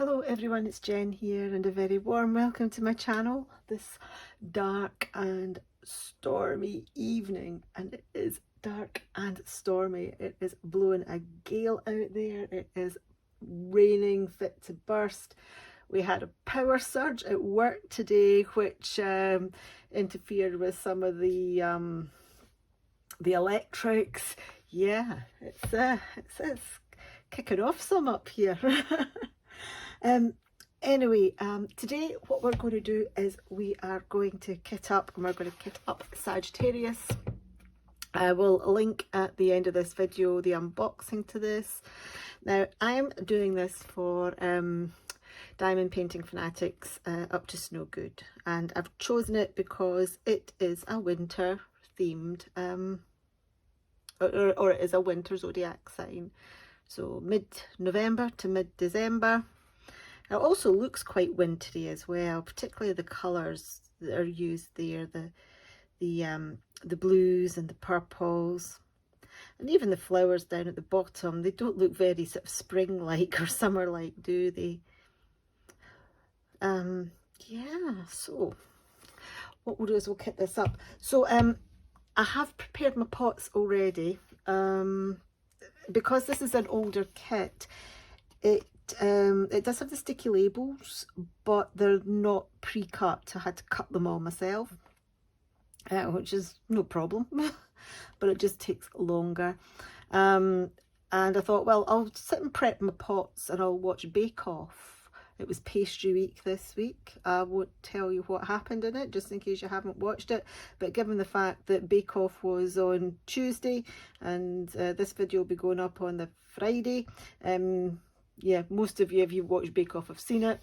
Hello everyone, it's Jen here and a very warm welcome to my channel this dark and stormy evening. And it is dark and stormy. It is blowing a gale out there. It is raining fit to burst. We had a power surge at work today which interfered with some of the electrics. Yeah, it's kicking off some up here. Anyway, today what we're going to do is we are going to kit up, and we're going to kit up Sagittarius. I will link at the end of this video the unboxing to this. Now I'm doing this for Diamond Painting Fanatics up to Snow Good, and I've chosen it because it is a winter themed or it is a winter zodiac sign, so mid-November to mid-December. It also looks quite wintry as well, particularly the colours that are used there, the blues and the purples, and even the flowers down at the bottom. They don't look very sort of spring-like or summer-like, do they? Yeah, so what we'll do is we'll kit this up. So I have prepared my pots already. Because this is an older kit, it does have the sticky labels, but they're not pre-cut. I had to cut them all myself, which is no problem, but it just takes longer. And I thought, well, I'll sit and prep my pots and I'll watch Bake Off. It was pastry week this week. I won't tell you what happened in it, just in case you haven't watched it. But given the fact that Bake Off was on Tuesday and this video will be going up on the Friday, yeah, most of you, if you've watched Bake Off, have seen it.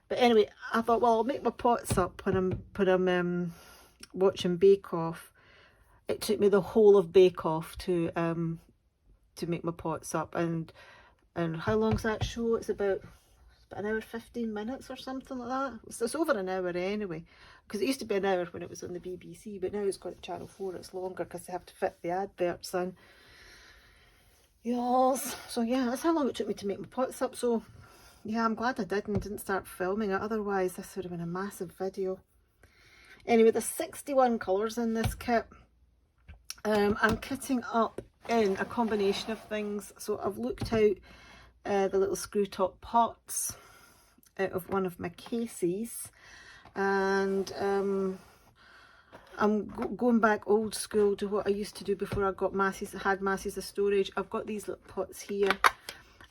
But anyway, I thought, well, I'll make my pots up when I'm watching Bake Off. It took me the whole of Bake Off to make my pots up, and how long's that show? It's about an hour 15 minutes or something like that. It's over an hour anyway, because it used to be an hour when it was on the BBC, but now it's got Channel 4. It's longer because they have to fit the adverts in. Yes, so yeah, that's how long it took me to make my pots up. So yeah, I'm glad I didn't start filming it, otherwise this would have been a massive video. Anyway, there's 61 colours in this kit. I'm kitting up in a combination of things. So I've looked out the little screw top pots out of one of my cases, and I'm going back old school to what I used to do before I got had masses of storage. I've got these little pots here.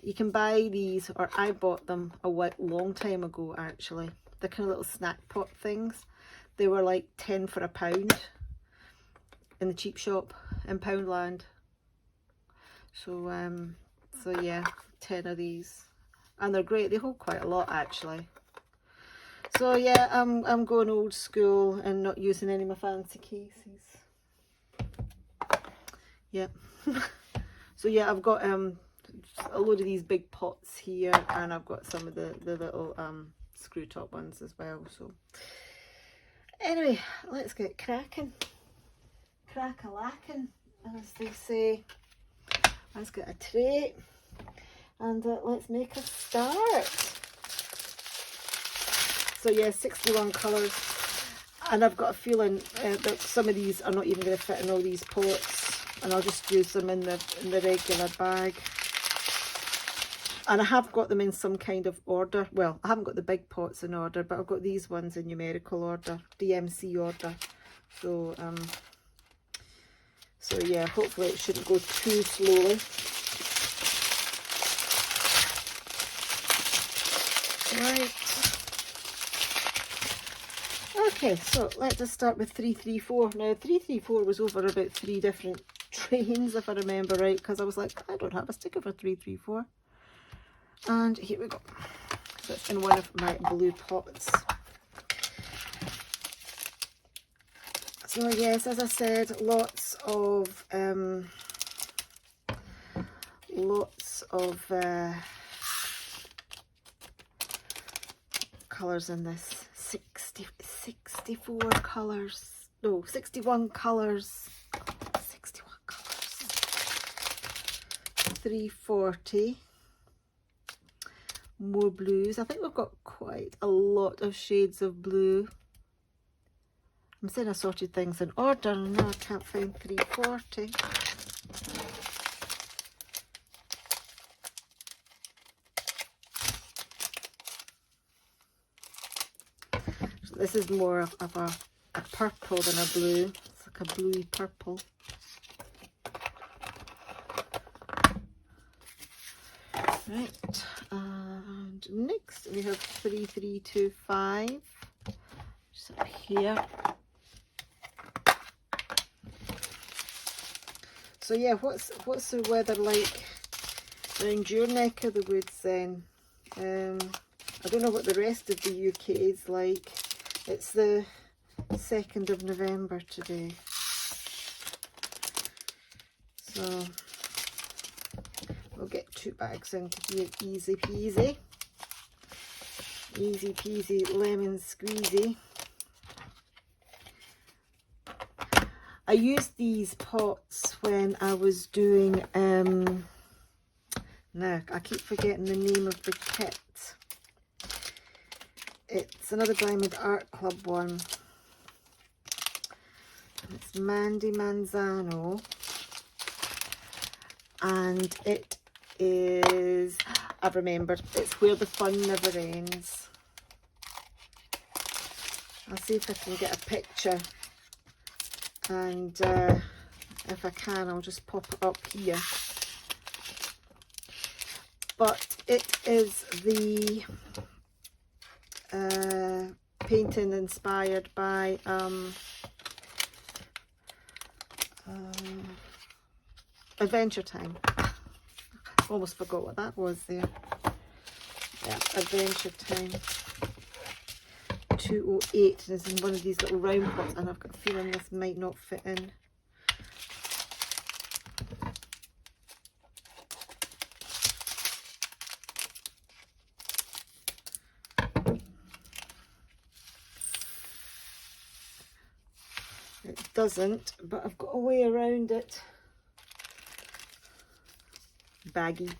You can buy these, or I bought them a long time ago actually. They're kind of little snack pot things. They were like 10 for £1 in the cheap shop in Poundland. So so yeah, 10 of these, and they're great. They hold quite a lot actually. So yeah, I'm going old school and not using any of my fancy cases. Yep. So yeah, I've got a load of these big pots here, and I've got some of the little screw top ones as well. So anyway, let's get cracking, crack-a-lacking, as they say. Let's get a tray and let's make a start. So yeah, 61 colours, and I've got a feeling that some of these are not even going to fit in all these pots, and I'll just use them in the regular bag. And I have got them in some kind of order. Well, I haven't got the big pots in order, but I've got these ones in numerical order, DMC order. So so yeah, hopefully it shouldn't go too slowly. Right. Okay, so let's just start with 334. Now 334 was over about 3 different trains, if I remember right, because I was like, I don't have a sticker for 334. And here we go. So it's in one of my blue pots. So yes, as I said, lots of colours in this. 64 colours. No, 61 colours. 61 colours. 340. more blues. I think we've got quite a lot of shades of blue. I'm saying I sorted things in order and now I can't find 340. So this is more of a purple than a blue. It's like a bluey purple. Right, and next we have 3325, just up here. So yeah, what's the weather like around your neck of the woods then? I don't know what the rest of the UK is like. It's the 2nd of November today. So we'll get 2 bags into here, easy peasy. Easy peasy lemon squeezy. I used these pots when I was doing, now I keep forgetting the name of the kit. It's another Diamond Art Club one. It's Mandy Manzano. And it is, I've remembered, it's Where the Fun Never Ends. I'll see if I can get a picture. And if I can, I'll just pop it up here. But it is the painting inspired by Adventure Time. Almost forgot what that was there. Yeah, Adventure Time. 208 is in one of these little round pots, and I've got a feeling this might not fit in. It doesn't, but I've got a way around it. Baggie.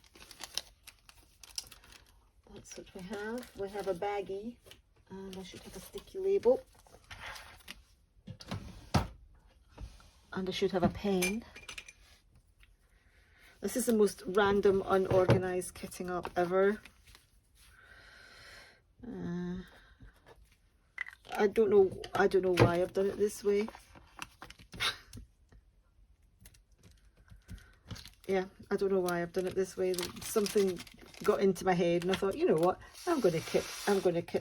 That's what we have. We have a baggie, and I should have a sticky label. And I should have a pen. This is the most random, unorganized kitting up ever. I don't know why I've done it this way. Yeah, I don't know why I've done it this way. Something got into my head and I thought, you know what, I'm gonna kit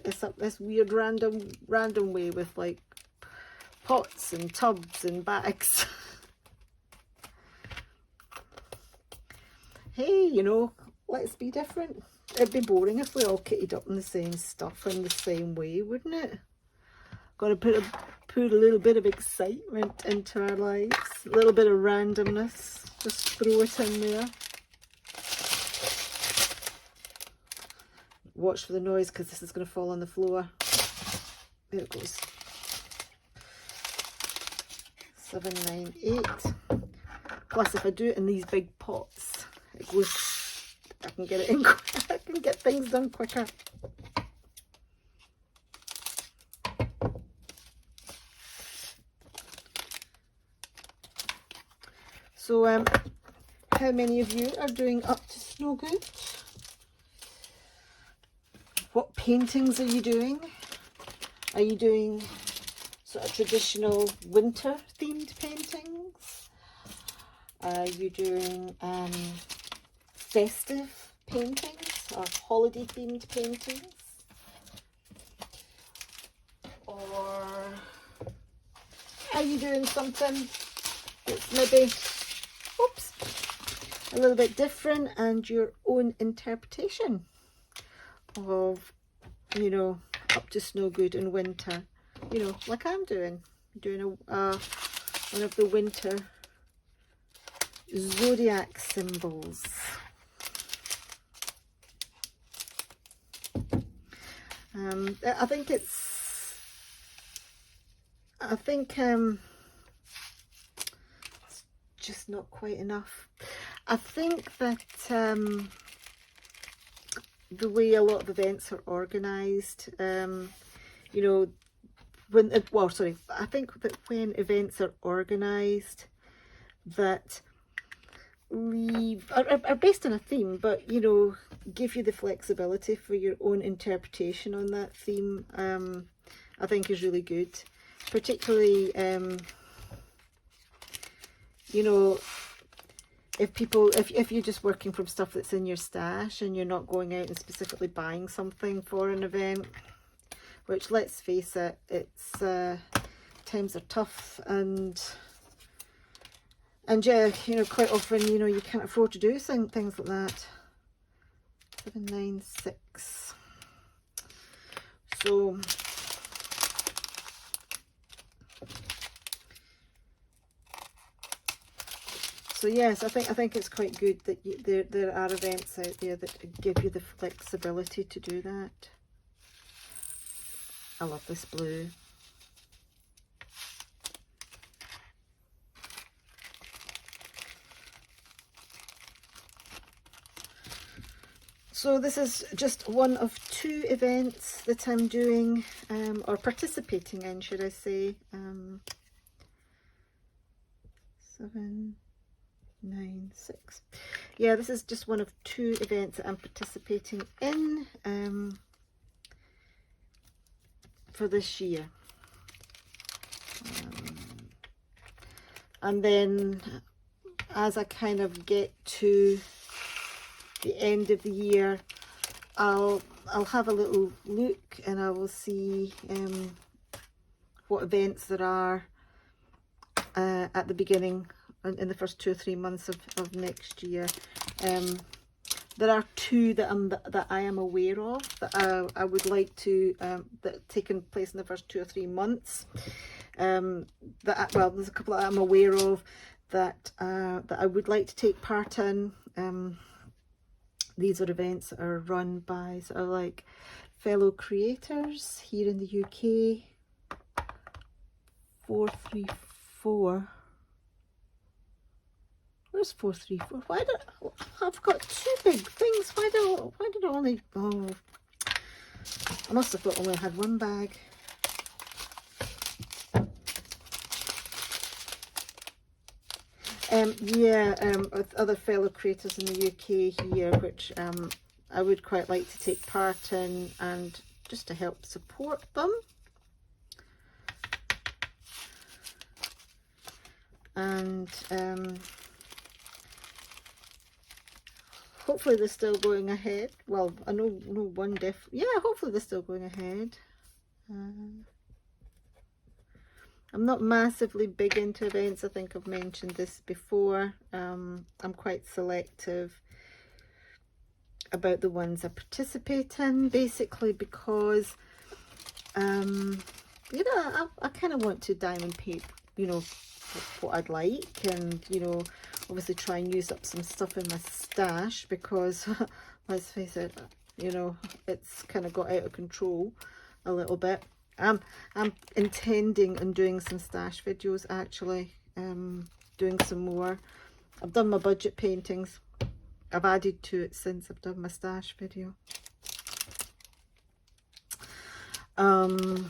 this up this weird random way with like pots and tubs and bags. Hey, you know, let's be different. It'd be boring if we all kitted up in the same stuff in the same way, wouldn't it? Got to put a little bit of excitement into our lives, a little bit of randomness. Just throw it in there. Watch for the noise because this is going to fall on the floor. There it goes. 798. Plus, if I do it in these big pots, it goes. I can get it in. I can get things done quicker. So, how many of you are doing up to snow good? What paintings are you doing? Are you doing sort of traditional winter themed paintings? Are you doing festive paintings or holiday themed paintings? Or are you doing something that's maybe a little bit different and your own interpretation of, you know, up to snow good in winter, you know, like I'm doing one of the winter zodiac symbols. I think it's just not quite enough. I think that the way a lot of events are organised. You know, well, sorry, I think that when events are organised that are based on a theme, but you know, give you the flexibility for your own interpretation on that theme, I think is really good. Particularly, you know, if you're just working from stuff that's in your stash and you're not going out and specifically buying something for an event, which, let's face it, it's times are tough, and yeah, you know, quite often, you know, you can't afford to do things like that. 796. So yes, I think it's quite good that there are events out there that give you the flexibility to do that. I love this blue. So this is just one of 2 events that I'm doing, or participating in, should I say. 796. Yeah, this is just one of 2 events that I'm participating in for this year. And then as I kind of get to the end of the year, I'll have a little look and I will see what events there are at the beginning, in the first 2 or 3 months of next year. There are 2 that I am aware of that I would like to that taken place in the first 2 or 3 months. Well, there's a couple that I'm aware of that I would like to take part in. These are events that are run by sort of like fellow creators here in the UK. 434. Where's 434? Why did I've got 2 big things? Why did I only? Oh, I must have thought I only had 1 bag. With other fellow creators in the UK here, which I would quite like to take part in, and just to help support them. And hopefully they're still going ahead. Well, I know one hopefully they're still going ahead. I'm not massively big into events. I think I've mentioned this before. I'm quite selective about the ones I participate in, basically because you know, I kind of want to diamond paint, you know, what I'd like, and you know, obviously try and use up some stuff in my stash, because let's face it, you know, it's kind of got out of control a little bit. I'm intending on doing some stash videos, actually, doing some more. I've done my budget paintings. I've added to it since I've done my stash video. I've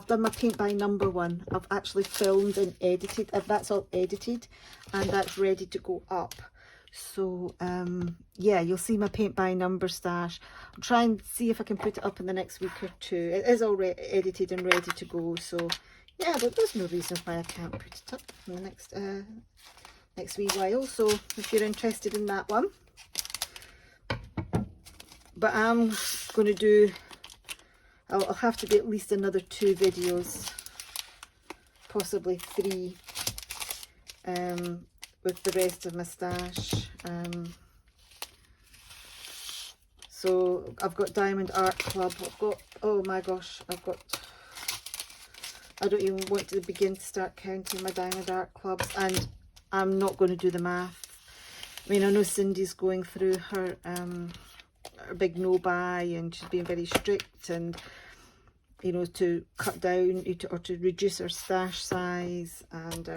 done my paint by number one. I've actually filmed and edited. That's all edited and that's ready to go up. So yeah, you'll see my paint by number stash. I'll try and see if I can put it up in the next week or 2. It is already edited and ready to go, so yeah, but there's no reason why I can't put it up in the next wee while. So if you're interested in that one, but I'm going to do, I'll have to be at least another 2 videos, possibly 3, with the rest of my stash. So I've got Diamond Art Club. I've got, oh my gosh, I don't even want to begin to start counting my Diamond Art Clubs, and I'm not going to do the math. I mean, I know Cindy's going through her big no-buy, and she's being very strict, and you know, to cut down or to reduce her stash size, and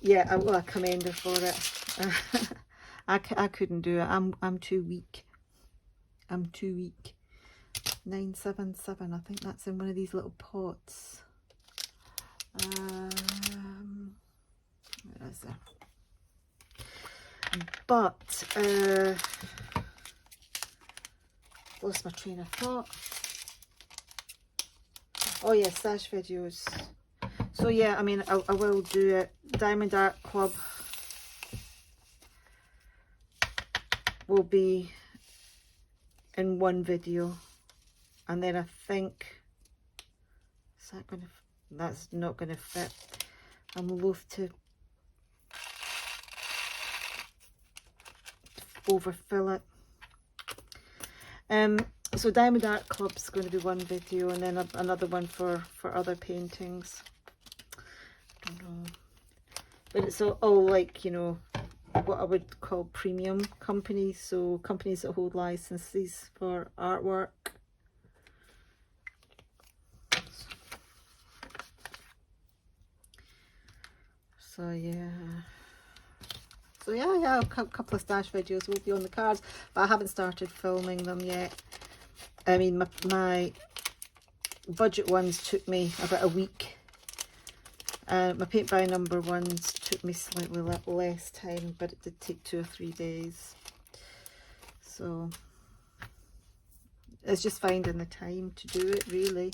yeah, I commend her for it. I couldn't do it. I'm too weak. I'm too weak. 977. I think that's in one of these little pots. Where is it? But lost my train of thought. Oh yeah, stash videos. So yeah, I mean, I will do it. Diamond Art Club will be in one video, and then I think, is that gonna, that's not gonna fit. I'm loath to overfill it. So Diamond Art Club's going to be one video, and then another one for other paintings. I don't know, but it's all like, you know, what I would call premium companies, so companies that hold licenses for artwork. So yeah, a couple of stash videos will be on the cards, but I haven't started filming them yet. I mean, my budget ones took me about a week. My paint by number ones took me slightly less time, but it did take 2 or 3 days. So it's just finding the time to do it, really.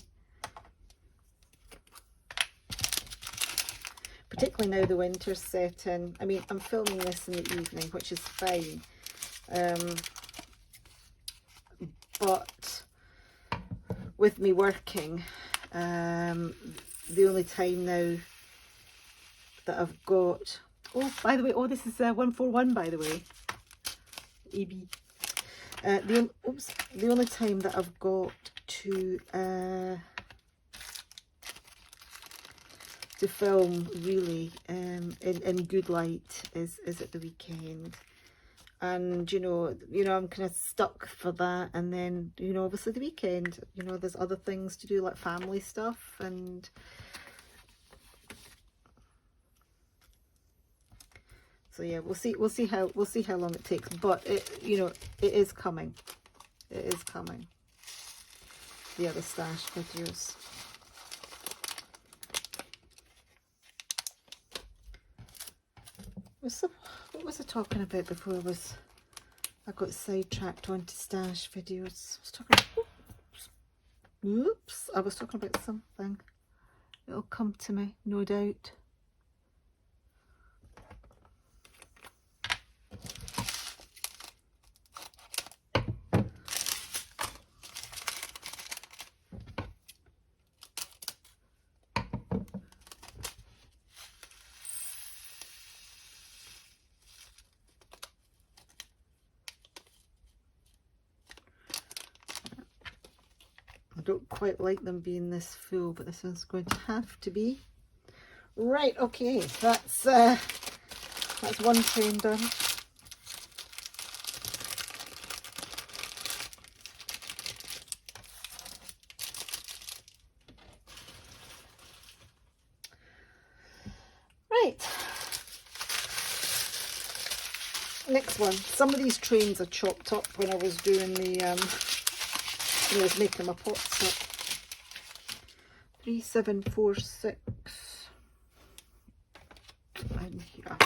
Particularly now the winter's set in. I mean, I'm filming this in the evening, which is fine. But with me working, the only time now that I've got, oh, by the way, oh, this is 141, by the way, EB. The only time that I've got to film really in good light is at the weekend. And you know I'm kind of stuck for that, and then, you know, obviously the weekend, you know, there's other things to do, like family stuff, and so yeah, we'll see how long it takes, but it, you know, it is coming. It is coming, the other stash videos. What was I talking about before I got sidetracked onto stash videos? I was talking about something. It'll come to me, no doubt. I don't quite like them being this full, but this one's going to have to be. Right, okay, that's one train done. Right, next one. Some of these trains are chopped up when I was doing the when I was making my pots up. 3746 in here.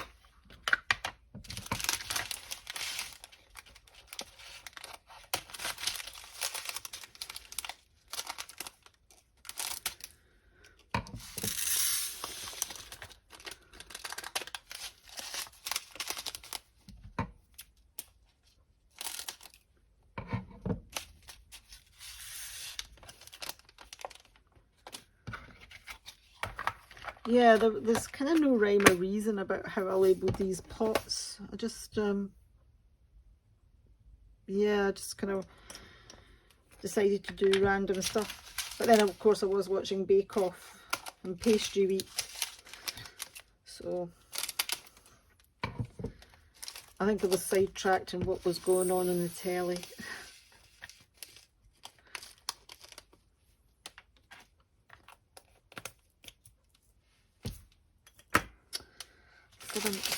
Yeah, there's kind of no rhyme or reason about how I labelled these pots. I just, yeah, I just kind of decided to do random stuff. But then, of course, I was watching Bake Off and Pastry Week. So I think I was sidetracked in what was going on in the telly.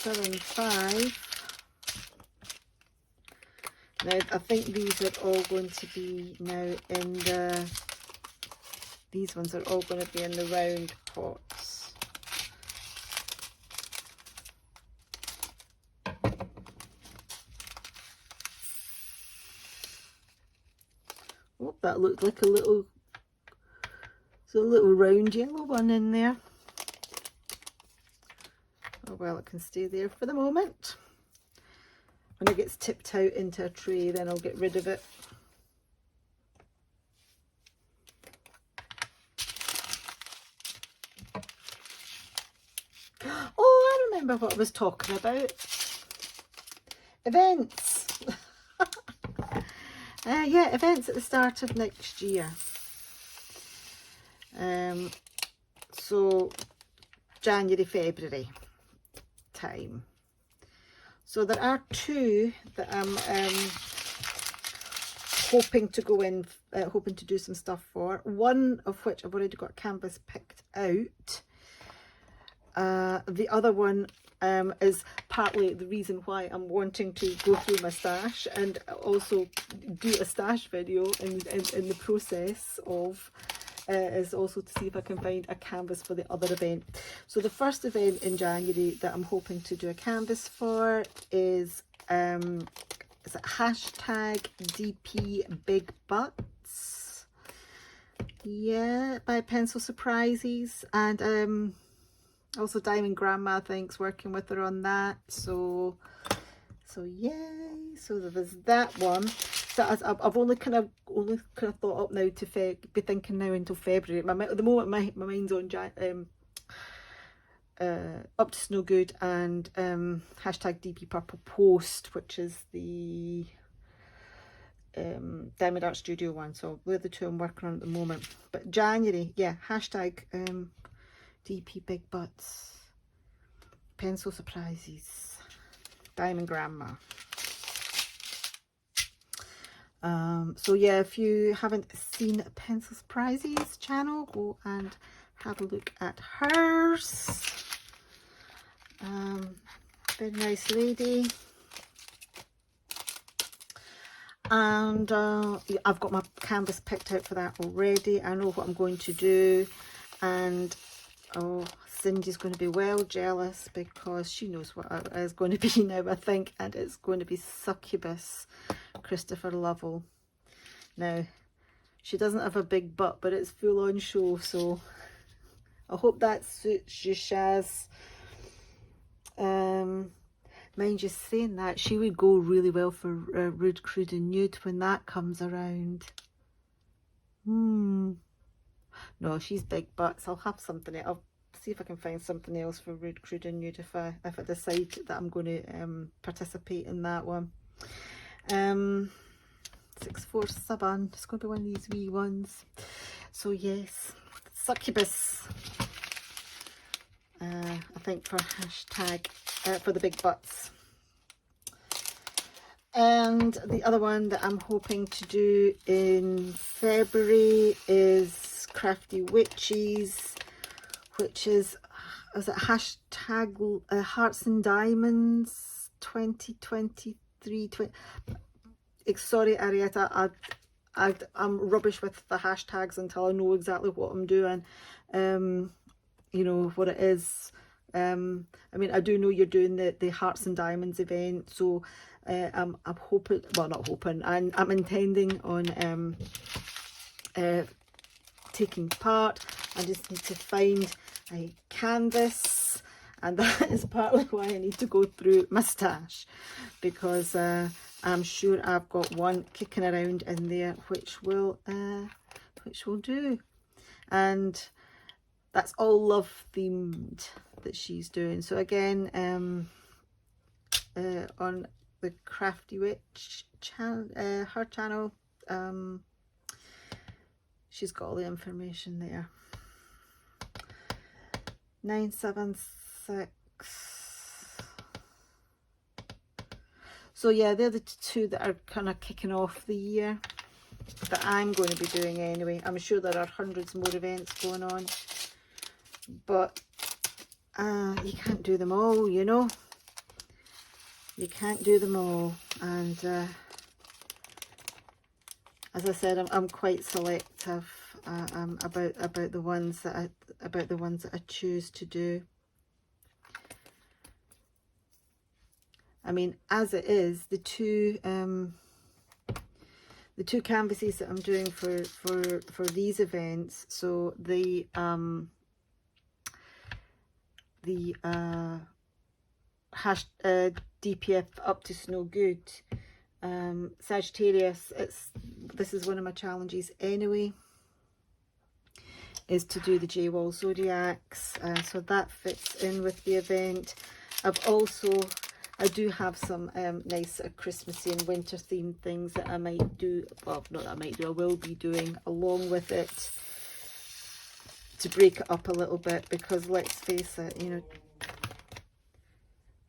Seven, 5. Now, I think these are all going to be now in the, these ones are all going to be in the round pots. Oh, that looked like a little, there's a little round yellow one in there. Oh well, it can stay there for the moment. When it gets tipped out into a tray, then I'll get rid of it. Oh, I remember what I was talking about. Events. Yeah, events at the start of next year. So January, February time. So there are two that I'm hoping to go in, hoping to do some stuff for. One of which I've already got canvas picked out. The other one is partly the reason why I'm wanting to go through my stash and also do a stash video in the process of is also to see if I can find a canvas for the other event. So the first event in January that I'm hoping to do a canvas for is it hashtag DP Big Butts, yeah, by Pencil Surprises, and also Diamond Grandma, I think's working with her on that. So yay! So there's that one. So I've only kind of thought up now to be thinking now until February. At the moment, my mind's on Up to Snow Good and hashtag DP Purple Post, which is the Diamond Art Studio one. So they're the two I'm working on at the moment. But January, yeah, hashtag DP Big Butts, Pencil Surprises, Diamond Grandma. So yeah, if you haven't seen Pencil Surprises channel, go and have a look at hers. Very nice lady. And yeah, I've got my canvas picked out for that already. I know what I'm going to do, and oh, Cindy's going to be well jealous because she knows what it is going to be now, I think, and it's going to be Succubus Christopher Lovell. Now, she doesn't have a big butt, but it's full on show, so I hope that suits you, Shaz. Mind you saying that, she would go really well for Rude, Crude and Nude when that comes around. No, she's big butts. I'll have something. I'll see if I can find something else for Rude, Crude and Nude if I decide that I'm going to participate in that one. 6471. It's going to be one of these wee ones. So yes, Succubus. I think for hashtag for the big butts. And the other one that I'm hoping to do in February is Crafty Witches, which is it hashtag Hearts and Diamonds 2023. Sorry, Arietta, I'm rubbish with the hashtags until I know exactly what I'm doing. You know what it is. I mean, I do know you're doing the Hearts and Diamonds event, so I'm hoping, well, not hoping, I'm intending on taking part. I just need to find a canvas, and that is partly why I need to go through my stash, because I'm sure I've got one kicking around in there which will do. And that's all love themed that she's doing. So again, on the Crafty Witch channel, her channel, she's got all the information there. 976. So yeah, they're the two that are kind of kicking off the year that I'm going to be doing anyway. I'm sure there are hundreds more events going on, but you can't do them all, you know. You can't do them all, and as I said, I'm quite selective about the ones that I choose to do. I mean, as it is, the two canvases that I'm doing for these events, so the DPF Up to Snow Good, Sagittarius, this is one of my challenges anyway, is to do the J-Wall Zodiacs, so that fits in with the event. I do have some nice Christmassy and winter themed things that I might do, well, not that I might do, I will be doing along with it to break it up a little bit, because let's face it, you know,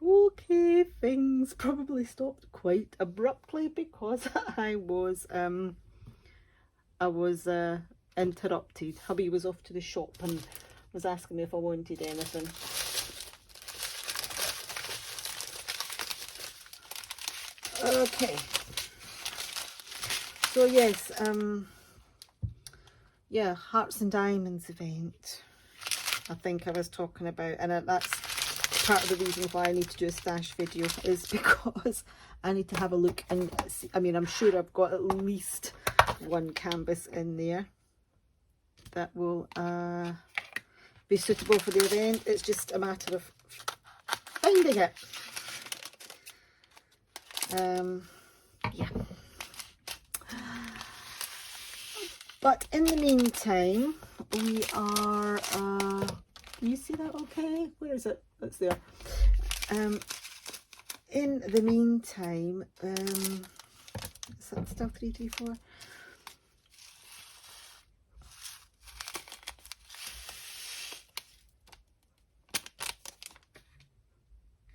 okay, things probably stopped quite abruptly because I was interrupted. Hubby was off to the shop and was asking me if I wanted anything. Okay, so yes, yeah, Harps and Diamonds event, I think I was talking about, and that's part of the reason why I need to do a stash video, is because I need to have a look and see. I mean, I'm sure I've got at least one canvas in there that will be suitable for the event. It's just a matter of finding it. Yeah, but in the meantime, we are can you see that okay? Where is it? It's there. In the meantime, is that still 334?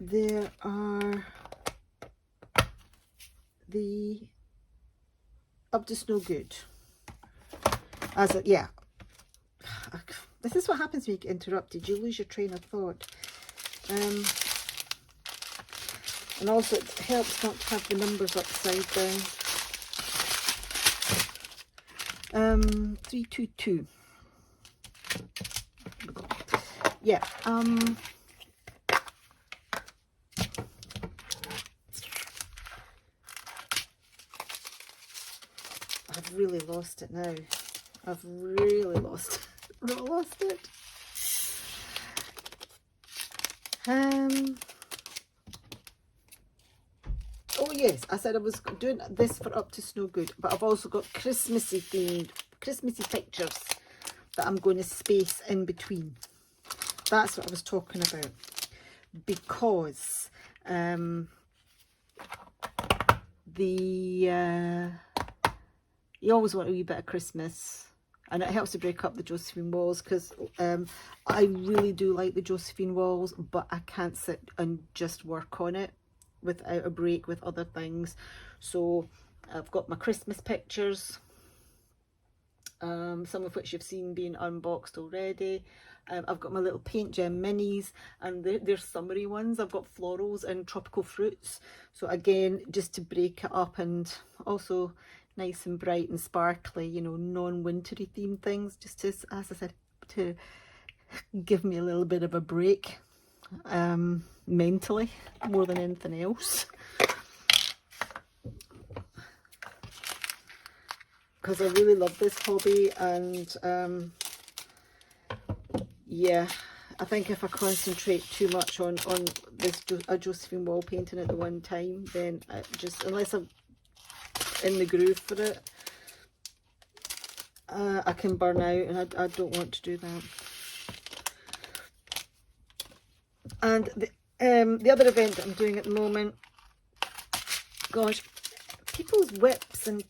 There are the Up to Snow Good. Yeah, this is what happens when you get interrupted. You lose your train of thought. And also it helps not to have the numbers upside down. 322. Yeah. I've really lost it now. I've really lost it. Oh yes, I said I was doing this for Up to Snow Good, but I've also got Christmassy pictures that I'm going to space in between. That's what I was talking about, because you always want a wee bit of Christmas, and it helps to break up the Josephine walls, because I really do like the Josephine walls, but I can't sit and just work on it without a break with other things. So I've got my Christmas pictures, some of which you've seen being unboxed already. I've got my little paint gem minis, and they're summery ones. I've got florals and tropical fruits, so again, just to break it up, and also nice and bright and sparkly, you know, non-wintery themed things, just to, as I said, to give me a little bit of a break, mentally, more than anything else, because I really love this hobby. And yeah, I think if I concentrate too much on this a Josephine wall painting at the one time, then unless I'm in the groove for it, I can burn out, and I don't want to do that. And the other event that I'm doing at the moment, gosh, people's whips and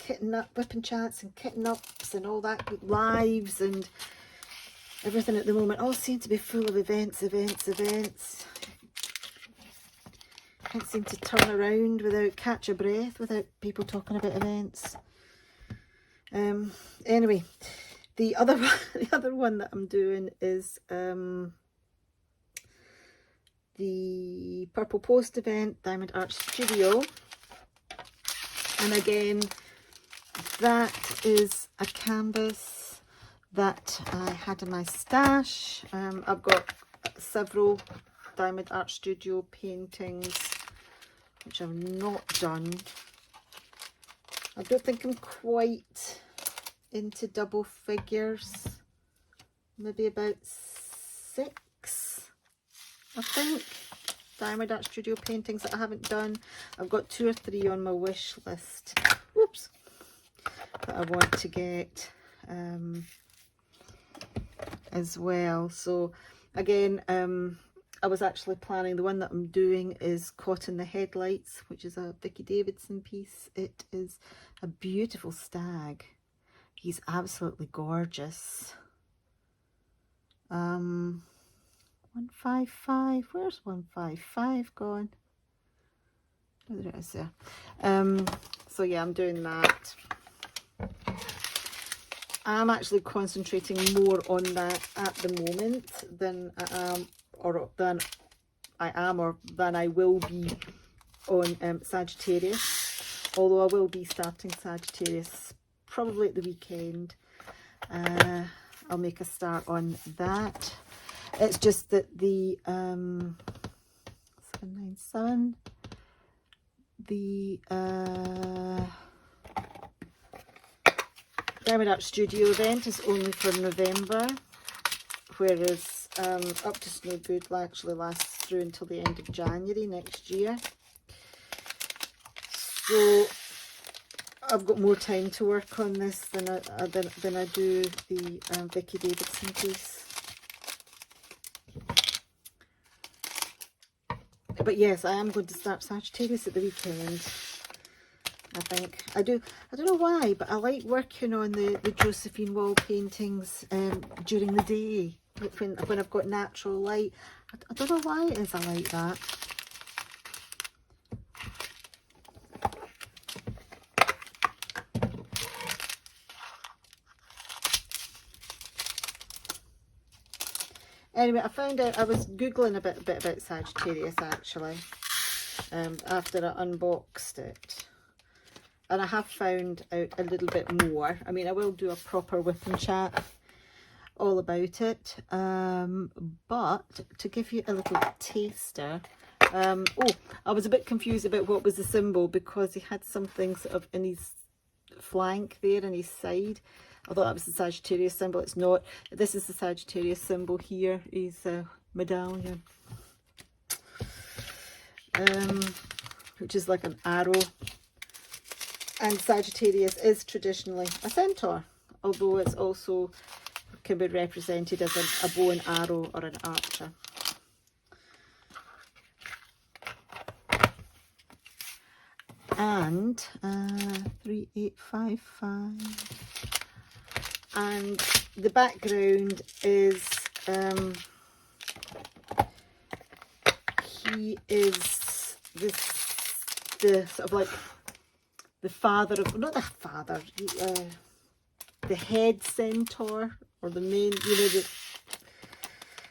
whipping chats and kitting ups and all that, lives and everything at the moment all seem to be full of events. Can't seem to turn around without catch a breath without people talking about events. Anyway, the other one that I'm doing is the Purple Post event, Diamond Art Studio. And again, that is a canvas that I had in my stash. I've got several Diamond Art Studio paintings which I've not done. I don't think I'm quite into double figures. Maybe about 6, I think, Diamond Art Studio paintings that I haven't done. I've got 2 or 3 on my wish list. Whoops. That I want to get as well. So again, I was actually planning, the one that I'm doing is Caught in the Headlights, which is a Vicky Davidson piece. It is a beautiful stag. He's absolutely gorgeous. 155, where's 155 gone? Oh, there it is there. So yeah, I'm doing that. I'm actually concentrating more on that at the moment than than I will be on Sagittarius. Although I will be starting Sagittarius probably at the weekend. I'll make a start on that. It's just that the 797, the Diamond Art Studio event is only for November, whereas Up to Snow Good actually lasts through until the end of January next year. So I've got more time to work on this than I do the Vicky Davidson piece. But yes, I am going to start Sagittarius at the weekend. I think I don't know why, but I like working on the Josephine wall paintings during the day when I've got natural light. I don't know why it is I like that. Anyway, I found out, I was Googling a bit about Sagittarius actually, after I unboxed it. And I have found out a little bit more. I mean, I will do a proper whip and chat all about it. But to give you a little taster, oh, I was a bit confused about what was the symbol, because he had something sort of in his flank there, in his side. I thought that was the Sagittarius symbol. It's not. This is the Sagittarius symbol here. His medallion, which is like an arrow. And Sagittarius is traditionally a centaur, although it's also can be represented as a bow and arrow or an archer. And 3855. And the background is he is the sort of like the father of, not the father, the head centaur, or the main, you know,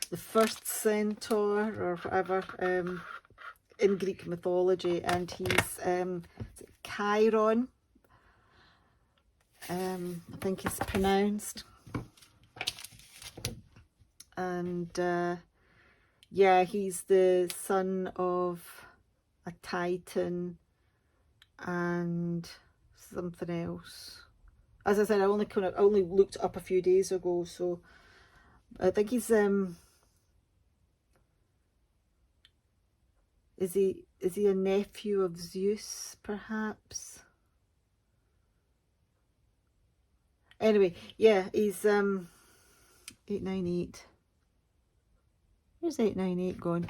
the first centaur or whatever in Greek mythology, and he's Chiron, I think it's pronounced, and yeah, he's the son of a Titan and something else. As I said, I only looked up a few days ago, so I think he's is he a nephew of Zeus, perhaps? Anyway, yeah, he's 898. Where's 898 gone?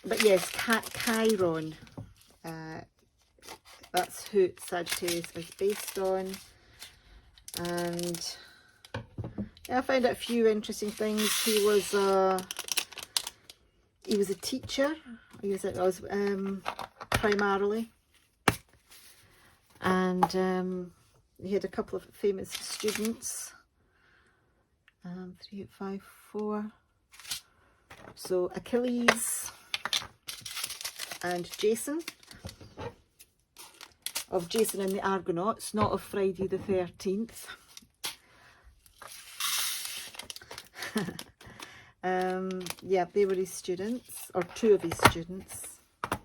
But yes, Chiron. That's who Sagittarius is based on. And yeah, I found out a few interesting things. He was a teacher. He was primarily, and he had a couple of famous students. 3854. So Achilles and Jason. of Jason and the Argonauts, not of Friday the 13th. Yeah, they were his students, or two of his students. So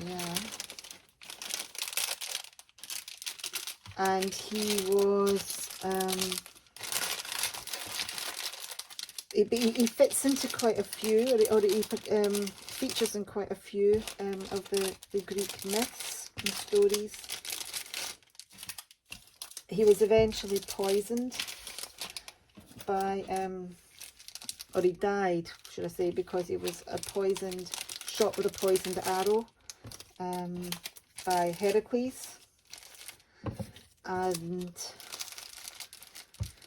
yeah. And he was, he fits into quite a few, or he features in quite a few of the Greek myths and stories. He was eventually poisoned by, or he died, should I say, because he was shot with a poisoned arrow by Heracles. And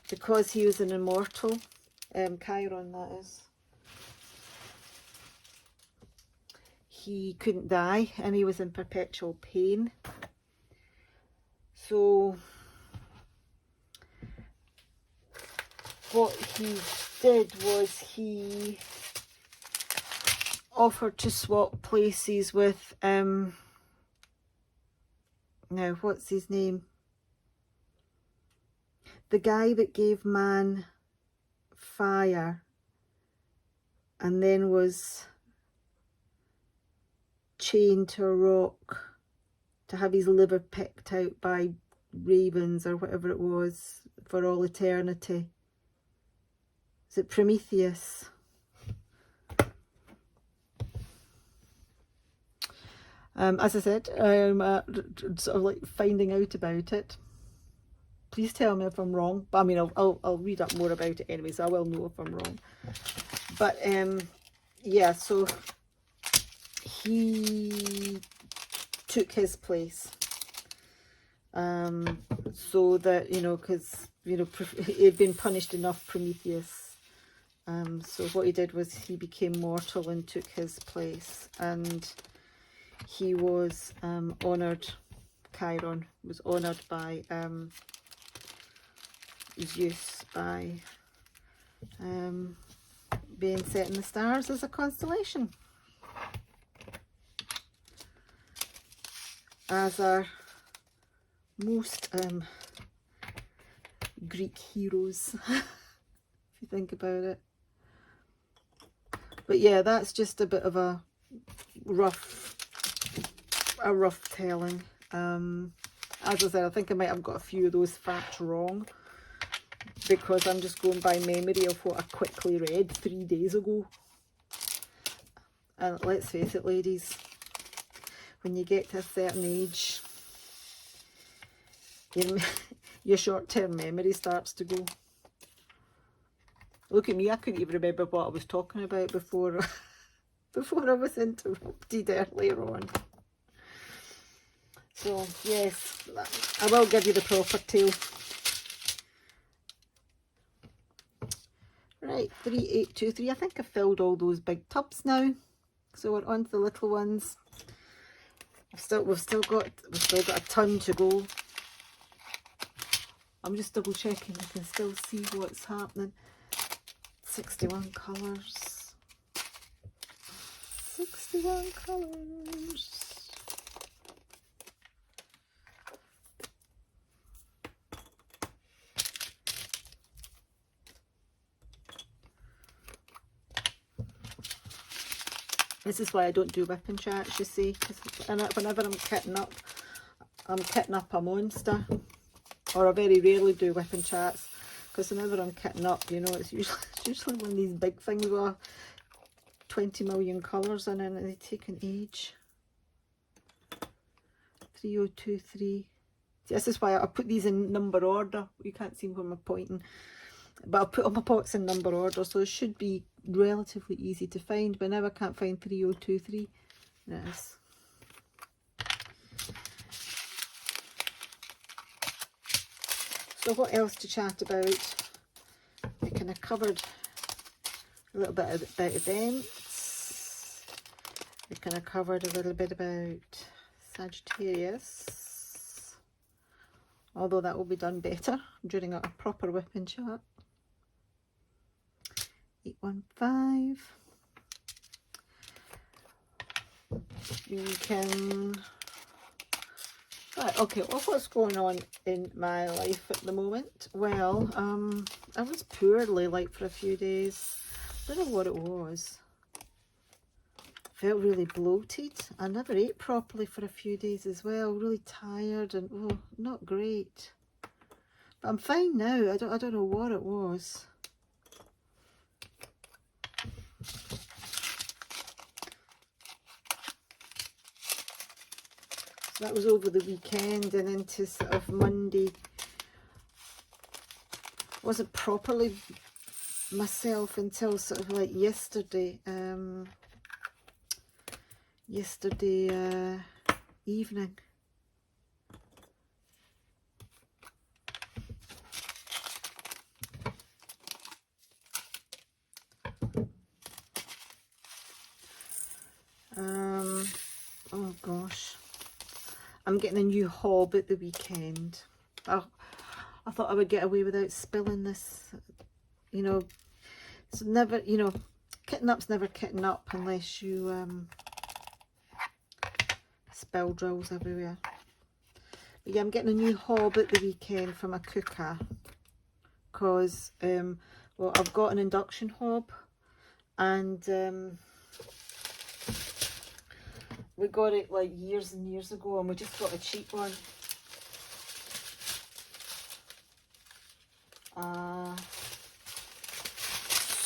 because he was an immortal, Chiron that is, he couldn't die and he was in perpetual pain. So what he did was he offered to swap places with, now what's his name? The guy that gave man fire and then was chained to a rock to have his liver picked out by ravens or whatever it was for all eternity. Is it Prometheus? As I said, sort of like finding out about it. Please tell me if I'm wrong. But I mean, I'll read up more about it anyway, so I will know if I'm wrong. But yeah, so he took his place, so that, you know, because, you know, he'd been punished enough, Prometheus. So what he did was he became mortal and took his place, and he was honoured. Chiron was honoured by Zeus by being set in the stars as a constellation, as are most Greek heroes, if you think about it. But yeah, that's just a bit of a rough telling. As I said, I think I might have got a few of those facts wrong, because I'm just going by memory of what I quickly read 3 days ago. And let's face it, ladies, when you get to a certain age, your short-term memory starts to go. Look at me, I couldn't even remember what I was talking about before I was interrupted earlier on. So yes, I will give you the proper tale. Right, 3823. I think I've filled all those big tubs now, so we're on to the little ones. We've still got a ton to go. I'm just double checking I can still see what's happening. 61 colours. 61 colours. This is why I don't do whipping chats, you see, because whenever I'm kitting up a monster, or I very rarely do whipping chats, because whenever I'm kitting up, you know, it's usually one of these big things with 20 million colours in it, and they take an age. 3023. This is why I put these in number order. You can't see where I'm pointing, but I'll put all my pots in number order, so it should be relatively easy to find. But now I can't find 3023. There it is. So what else to chat about? I kind of covered a little bit about events. We kind of covered a little bit about Sagittarius, although that will be done better during a proper whipping chat. 815. We can Right, okay, well, what's going on in my life at the moment? Well, I was poorly, like, for a few days. I don't know what it was. Felt really bloated. I never ate properly for a few days as well. Really tired and, oh, not great. But I'm fine now. I don't know what it was. So that was over the weekend and into sort of Monday. Wasn't properly myself until sort of like yesterday. Yesterday evening. Oh gosh, I'm getting a new hob at the weekend. I thought I would get away without spilling this, you know. It's never, you know, kitting up's never kitting up unless you spill drills everywhere. But yeah, I'm getting a new hob at the weekend for my cooker because well, I've got an induction hob and we got it like years and years ago and we just got a cheap one.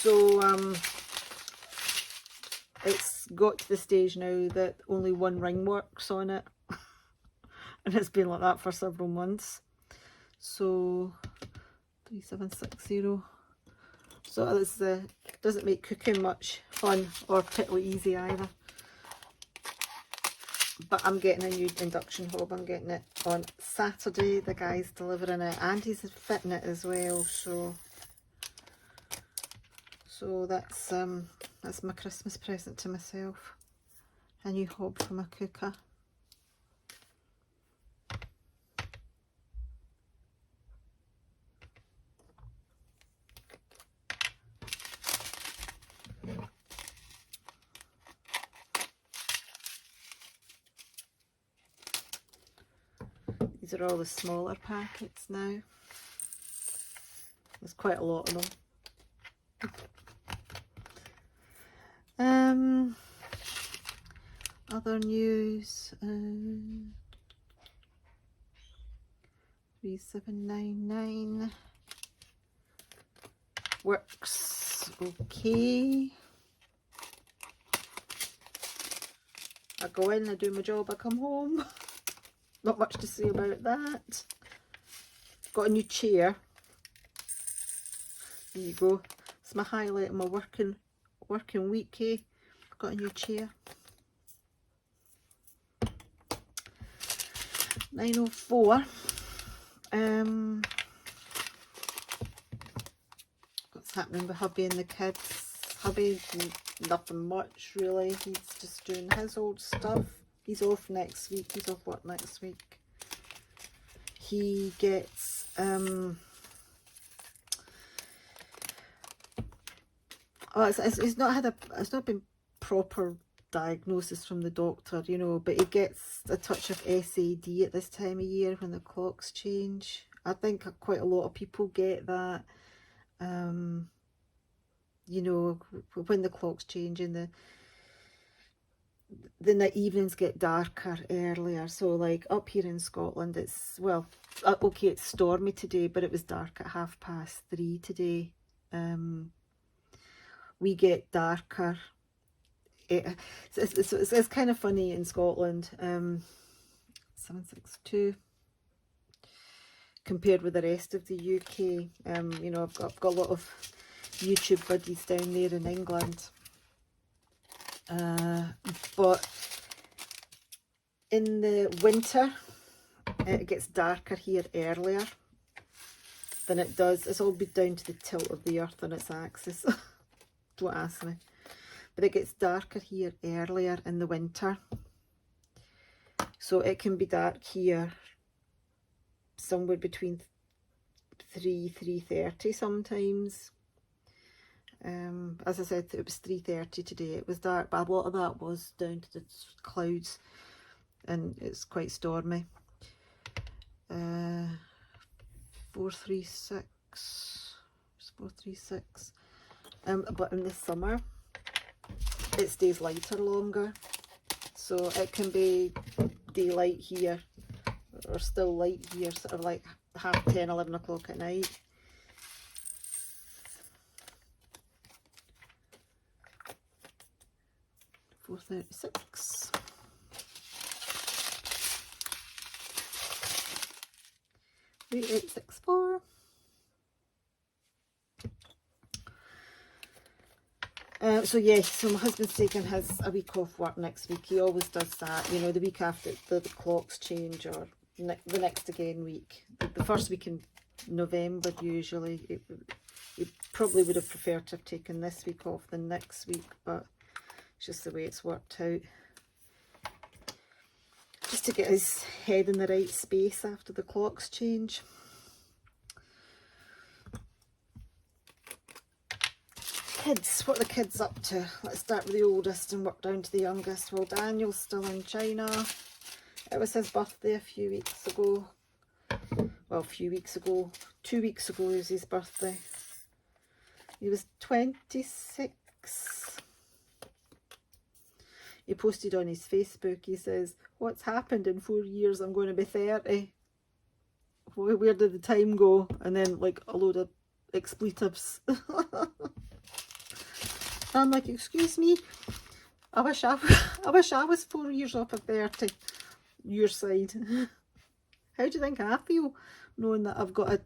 So it's got to the stage now that only one ring works on it. And it's been like that for several months. So 3760. So this doesn't make cooking much fun or particularly easy either. But I'm getting a new induction hob. I'm getting it on Saturday. The guy's delivering it and he's fitting it as well. So that's my Christmas present to myself. A new hob for my cooker. These are all the smaller packets now. There's quite a lot of them. Other news. 3799 works okay. I go in, I do my job, I come home. Not much to say about that. Got a new chair. There you go. It's my highlight of my working week. Eh? Got a new chair. 904. What's happening with hubby and the kids? Hubby, nothing much really. He's just doing his old stuff. He's off next week. He's off work next week. He gets it's not been proper diagnosis from the doctor, you know, but he gets a touch of SAD at this time of year when the clocks change. I think quite a lot of people get that, you know, when the clocks change and the evenings get darker earlier. So like up here in Scotland, it's, well, okay, it's stormy today, but it was dark at 3:30 today. We get darker. It's kind of funny in Scotland. 762 compared with the rest of the UK. You know, I've got a lot of YouTube buddies down there in England. But in the winter, it gets darker here earlier than it does. It's all down to the tilt of the earth on its axis. Don't ask me. But it gets darker here earlier in the winter. So it can be dark here somewhere between 3:30 sometimes. As I said, it was 3:30 today. It was dark, but a lot of that was down to the clouds and it's quite stormy. 436. It's 436. But in the summer it stays lighter longer, so it can be daylight here or still light here, sort of like 10:30, 11 o'clock at night. $436. 3864. So yeah, so my husband's taking a week off work next week. He always does that, you know, the week after the clocks change, or the next again week. The first week in November usually. He probably would have preferred to have taken this week off than next week, but it's just the way it's worked out. Just to get his head in the right space after the clocks change. Kids, what are the kids up to? Let's start with the oldest and work down to the youngest. Well, Daniel's still in China. It was his birthday a few weeks ago. Well, a few weeks ago. 2 weeks ago was his birthday. He was 26. He posted on his Facebook, he says, "What's happened in 4 years? I'm going to be 30. Where did the time go?" And then like a load of expletives. I'm like, excuse me, I wish I was 4 years off of 30, your side. How do you think I feel knowing that I've got a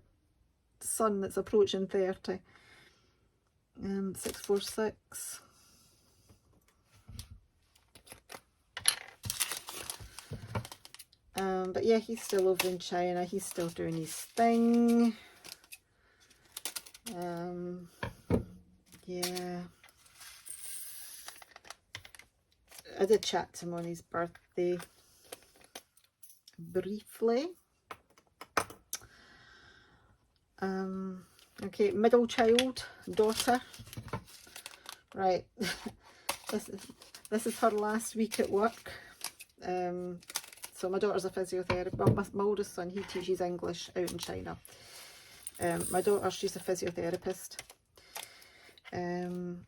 son that's approaching 30? 646. But yeah, he's still over in China. He's still doing his thing. Yeah. I did chat to him on his birthday briefly. Okay, middle child, daughter. Right. This is her last week at work. So my daughter's a physiotherapist. Well, my oldest son, he teaches English out in China. My daughter, she's a physiotherapist. And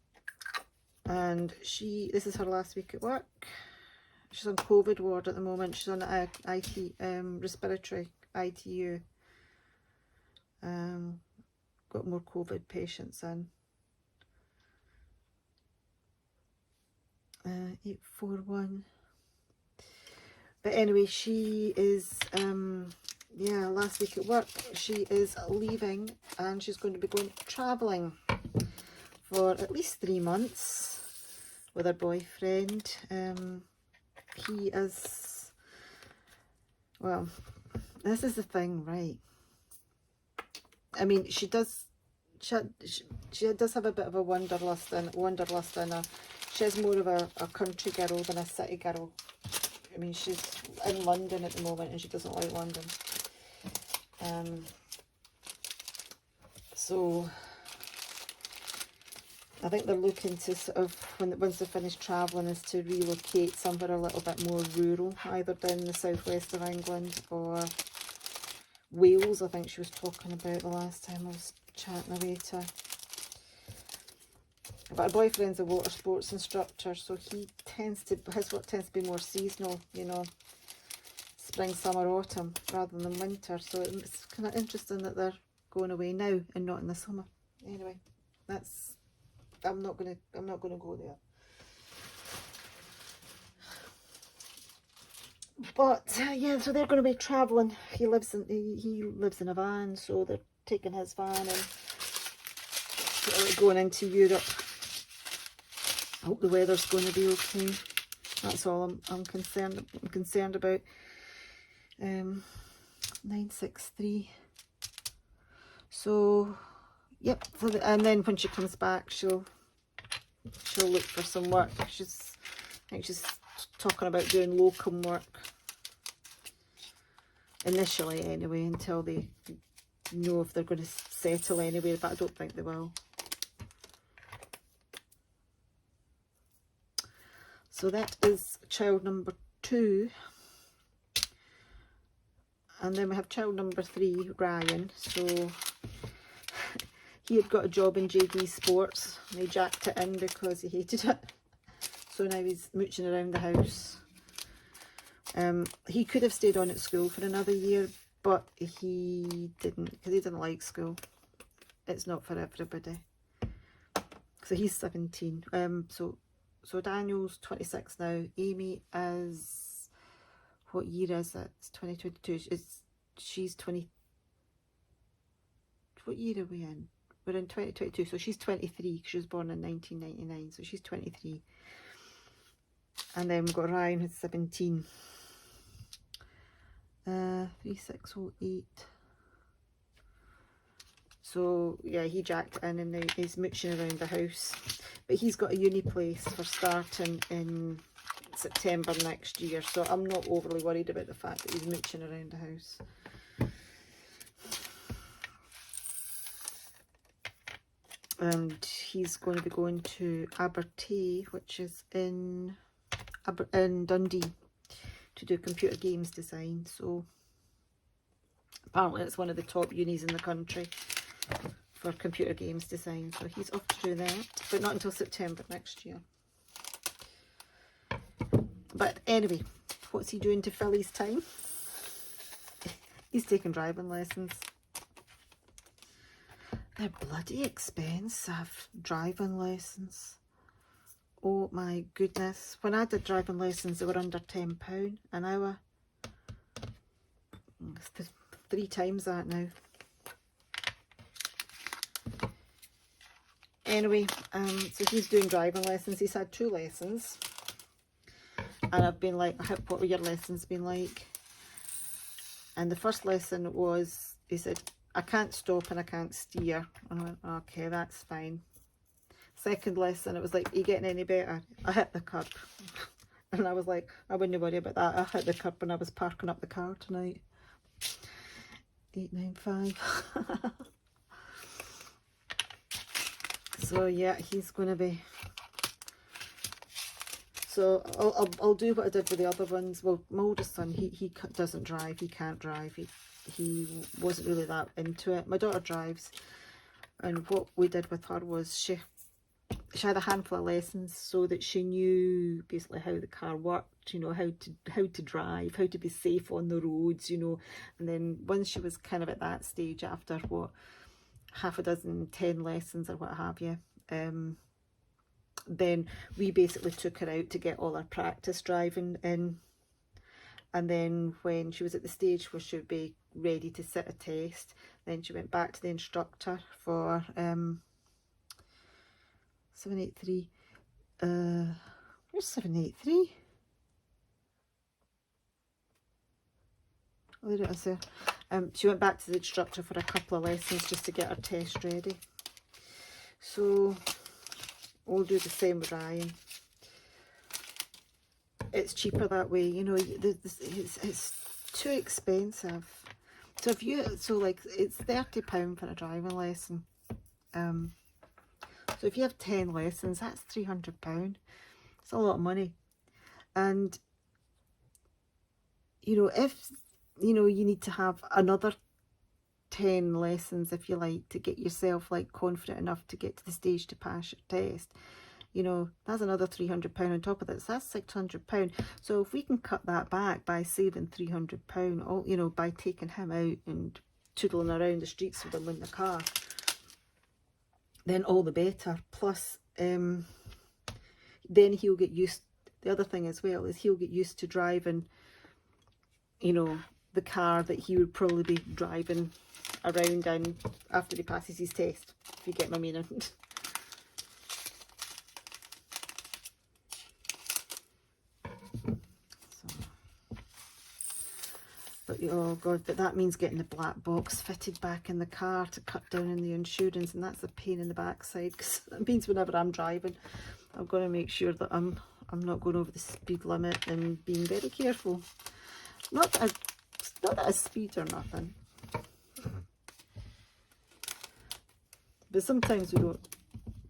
this is her last week at work. She's on COVID ward at the moment. She's on respiratory ITU. Got more COVID patients in. 841. But anyway, she is, yeah, last week at work, she is leaving and she's going to be going travelling for at least 3 months with her boyfriend. He is, well, this is the thing, right? I mean, she does have a bit of a wanderlust in her. She's more of a country girl than a city girl. I mean, she's in London at the moment and she doesn't like London. So I think they're looking to sort of, once they finish travelling, is to relocate somewhere a little bit more rural, either down in the southwest of England or Wales, I think she was talking about the last time I was chatting away to her. But her boyfriend's a water sports instructor, so his work tends to be more seasonal, you know, spring, summer, autumn, rather than winter. So it's kind of interesting that they're going away now and not in the summer. Anyway, I'm not gonna go there. But yeah, so they're going to be travelling. He lives in a van, so they're taking his van and going into Europe. I hope the weather's going to be okay. That's all I'm concerned about. 963. So yep. And then when she comes back, she'll look for some work. I think she's talking about doing locum work initially, anyway, until they know if they're going to settle anywhere. But I don't think they will. So that is child number 2. And then we have child number 3, Ryan. So he had got a job in JD Sports and he jacked it in because he hated it. So now he's mooching around the house. He could have stayed on at school for another year, but he didn't, because he didn't like school. It's not for everybody. So he's 17. So Daniel's 26 now. Amy is, what year is it? It's 2022. She's 20. What year are we in? We're in 2022. So she's 23. She was born in 1999. So she's 23. And then we've got Ryan, who's 17. 3608. So yeah, he jacked in and now he's mooching around the house. But he's got a uni place for starting in September next year. So I'm not overly worried about the fact that he's mooching around the house. And he's going to be going to Abertay, which is in Dundee, to do computer games design. So apparently it's one of the top unis in the country for computer games design. So he's off to do that, but not until September next year. But anyway, what's he doing to fill his time? He's taking driving lessons. They're bloody expensive, driving lessons. Oh my goodness. When I did driving lessons, they were under £10 an hour. It's 3 times that now. Anyway, so he's doing driving lessons. He's had 2 lessons. And I've been like, what were your lessons been like? And the first lesson was, he said, I can't stop and I can't steer. And I went, okay, that's fine. Second lesson, it was like, are you getting any better? I hit the curb. And I was like, I wouldn't worry about that. I hit the curb when I was parking up the car tonight. 895. So yeah, he's going to be... So I'll do what I did with the other ones. Well, my oldest son, he doesn't drive. He can't drive. He wasn't really that into it. My daughter drives. And what we did with her was she had a handful of lessons so that she knew basically how the car worked, you know, how to drive, how to be safe on the roads, you know. And then once she was kind of at that stage, after what, half a dozen, 10 lessons or what have you, then we basically took her out to get all her practice driving in. And then when she was at the stage where she would be ready to sit a test, then she went back to the instructor for 783. Where's 783? Oh, there it is there. She went back to the instructor for a couple of lessons just to get her test ready. So we'll do the same with Ryan. It's cheaper that way, you know. It's too expensive. So if you, so like, it's £30 for a driving lesson. So if you have 10 lessons, that's £300. It's a lot of money. And you know, if you know, you need to have another 10 lessons, if you like, to get yourself like confident enough to get to the stage to pass your test, you know, that's another £300 on top of that. So that's £600. So if we can cut that back by saving £300, all, you know, by taking him out and tootling around the streets with him in the car, then all the better. Plus then he'll get used, the other thing as well is he'll get used to driving, you know, the car that he would probably be driving around in after he passes his test, if you get my meaning. But oh god, but that means getting the black box fitted back in the car to cut down on the insurance, and that's a pain in the backside, because that means whenever I'm driving, I've got to make sure that I'm not going over the speed limit and being very careful. Not that I speed or nothing, but sometimes we don't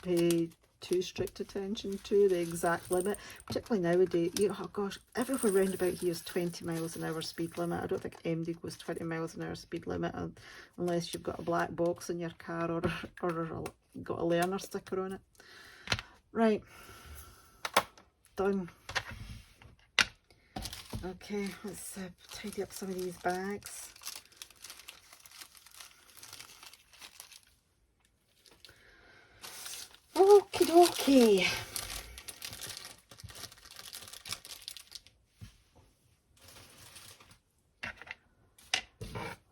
pay too strict attention to the exact limit, particularly nowadays. You know, oh gosh, everywhere round about here is 20 miles an hour speed limit. I don't think MD goes 20 miles an hour speed limit unless you've got a black box in your car or got a learner sticker on it. Right, done. Okay, let's tidy up some of these bags. Okie dokie.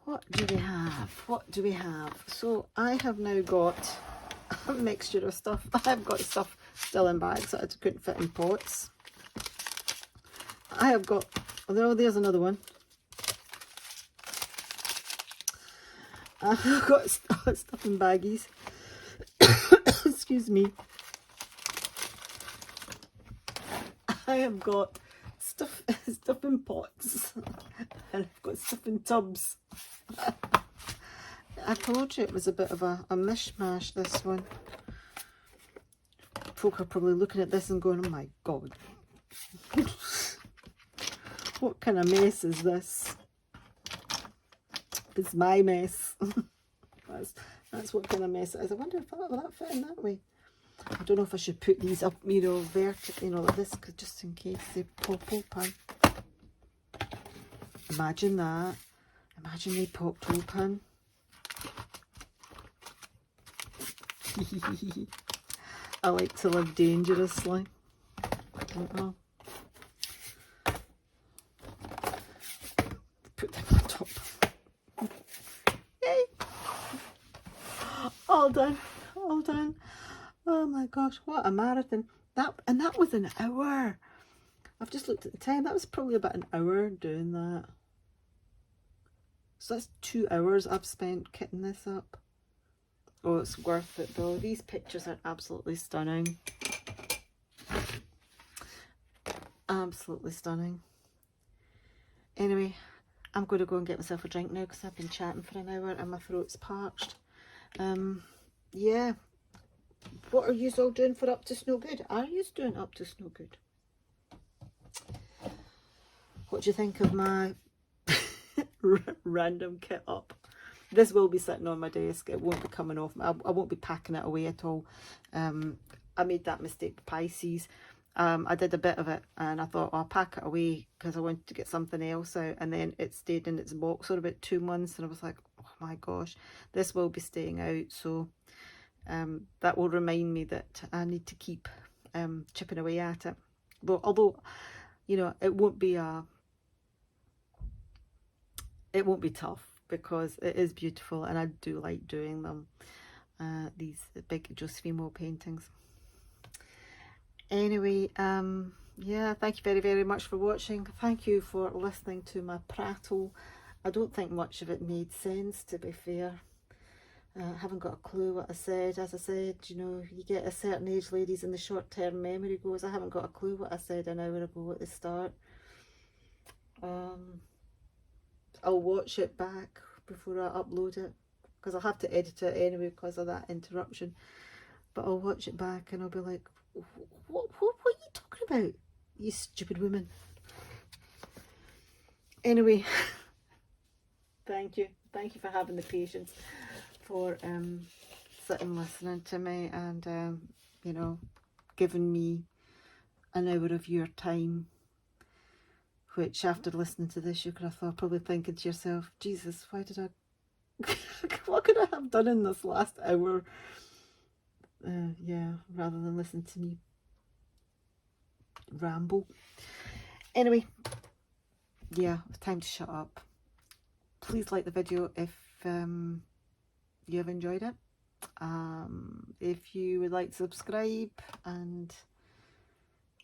What do we have? What do we have? So I have now got a mixture of stuff. I've got stuff still in bags that I couldn't fit in pots. I have got, oh, there's another one. I've got stuff in baggies. Excuse me. I have got stuff in pots. And I've got stuff in tubs. I told you it was a bit of a mishmash, this one. Folk are probably looking at this and going, oh my God. What kind of mess is this? It's my mess. That's what kind of mess it is. I wonder if will that fit in that way. I don't know if I should put these up, you know, vertically, you know, like this, just in case they pop open. Imagine that. Imagine they popped open. I like to live dangerously. I don't know. Put them on top. Yay! All done. All done. Oh my gosh, what a marathon. That was an hour. I've just looked at the time. That was probably about an hour doing that. So that's 2 hours I've spent kitting this up. Oh, it's worth it though. These pictures are absolutely stunning. Absolutely stunning. Anyway, I'm going to go and get myself a drink now because I've been chatting for an hour and my throat's parched. Yeah. What are you all doing for Up to Snow Good? Are you doing Up to Snow Good? What do you think of my random kit up? This will be sitting on my desk. It won't be coming off. I won't be packing it away at all. I made that mistake with Pisces. I did a bit of it and I thought, oh, I'll pack it away because I wanted to get something else out, and then it stayed in its box for about 2 months and I was like, oh my gosh, this will be staying out. So that will remind me that I need to keep chipping away at it. Although, you know, it won't be tough because it is beautiful and I do like doing them. These big Josephine wall paintings. Anyway, yeah, thank you very, very much for watching. Thank you for listening to my prattle. I don't think much of it made sense, to be fair. I haven't got a clue what I said. As I said, you know, you get a certain age, ladies, and the short-term memory goes. I haven't got a clue what I said an hour ago at the start. I'll watch it back before I upload it because I'll have to edit it anyway because of that interruption. But I'll watch it back and I'll be like, what are you talking about, you stupid woman? Anyway, thank you for having the patience, for sitting listening to me and you know, giving me an hour of your time, which after listening to this you could have probably thinking to yourself, Jesus, why did I what could I have done in this last hour? Yeah, rather than listen to me ramble. Anyway, yeah, it's time to shut up. Please like the video if you have enjoyed it. If you would like to subscribe, and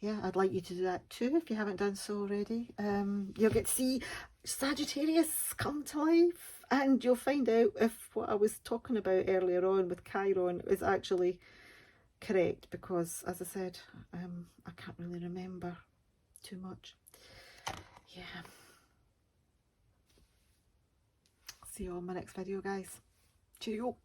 yeah, I'd like you to do that too if you haven't done so already. You'll get to see Sagittarius come to life, and you'll find out if what I was talking about earlier on with Chiron is actually correct, because as I said, I can't really remember too much. Yeah. See you on my next video, guys. Cheerio.